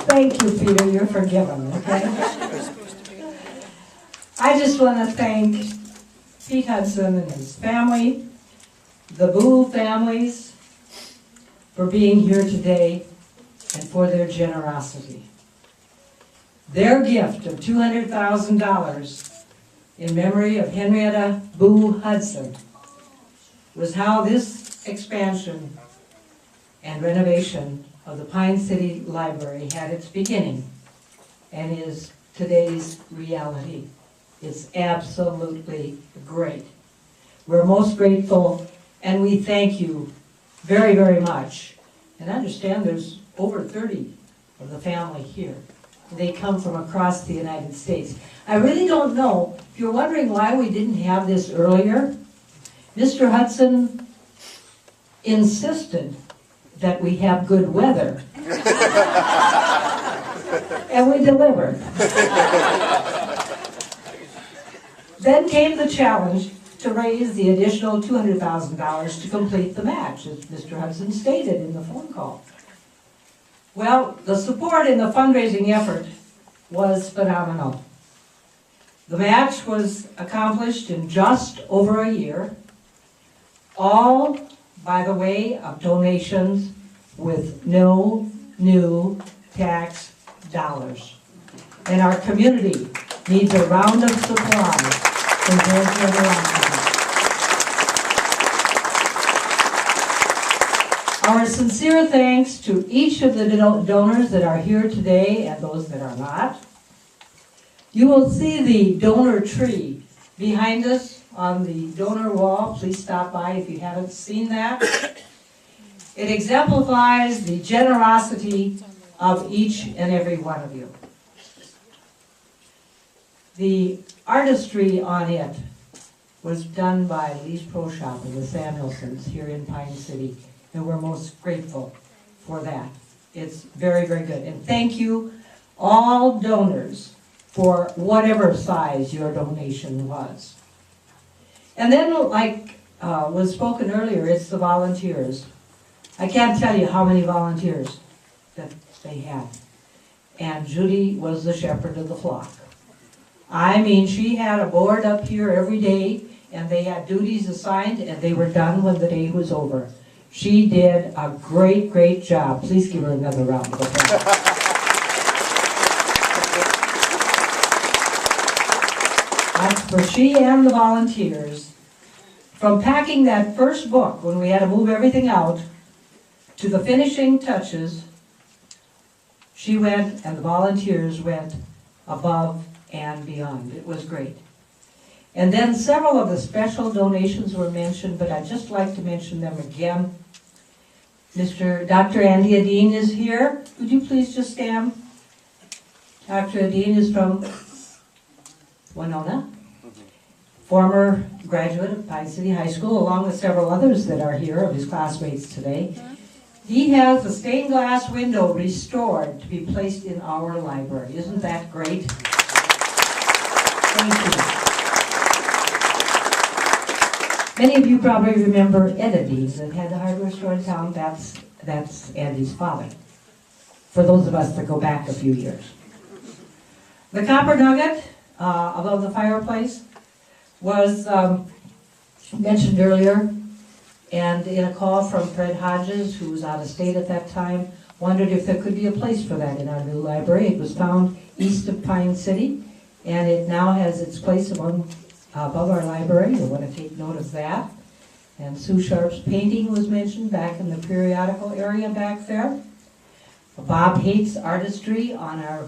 Thank you, Peter, you're forgiven, okay? I just want to thank Pete Hudson and his family, the Boo families, for being here today and for their generosity. Their gift of $200,000 in memory of Henrietta Boo Hudson was how this expansion and renovation of the Pine City Library had its beginning and is today's reality. It's absolutely great. We're most grateful and we thank you very, very much. And understand there's over 30 of the family here. They come from across the United States. I really don't know, if you're wondering why we didn't have this earlier, Mr. Hudson insisted that we have good weather. And we delivered. Then came the challenge to raise the additional $200,000 to complete the match, as Mr. Hudson stated in the phone call. Well, the support in the fundraising effort was phenomenal. The match was accomplished in just over a year, all by the way of donations with no new tax dollars. And our community needs a round of applause from their generosity. Our sincere thanks to each of the donors that are here today and those that are not. You will see the donor tree behind us on the donor wall. Please stop by if you haven't seen that. It exemplifies the generosity of each and every one of you. The artistry on it was done by Lee's Pro Shop and the Samuelsons here in Pine City, and we're most grateful for that. It's very, very good. And thank you, all donors, for whatever size your donation was. And then, like was spoken earlier, it's the volunteers. I can't tell you how many volunteers that they had. And Judy was the shepherd of the flock. I mean, she had a board up here every day, and they had duties assigned, and they were done when the day was over. She did a great, great job. Please give her another round of applause. That's for she and the volunteers. From packing that first book, when we had to move everything out, to the finishing touches, she went and the volunteers went above and beyond. It was great. And then several of the special donations were mentioned, but I'd just like to mention them again. Dr. Andy Adine is here. Would you please just stand? Dr. Adine is from Winona, former graduate of Pine City High School, along with several others that are here of his classmates today. He has the stained glass window restored to be placed in our library. Isn't that great? Thank you. Many of you probably remember Ed Adine that had the hardware store in town. That's Andy's father, for those of us that go back a few years. The copper nugget above the fireplace was mentioned earlier, and in a call from Fred Hodges, who was out of state at that time, wondered if there could be a place for that in our new library. It was found east of Pine City, and it now has its place above our library. You'll want to take note of that. And Sue Sharp's painting was mentioned back in the periodical area back there. Bob Haight's artistry on our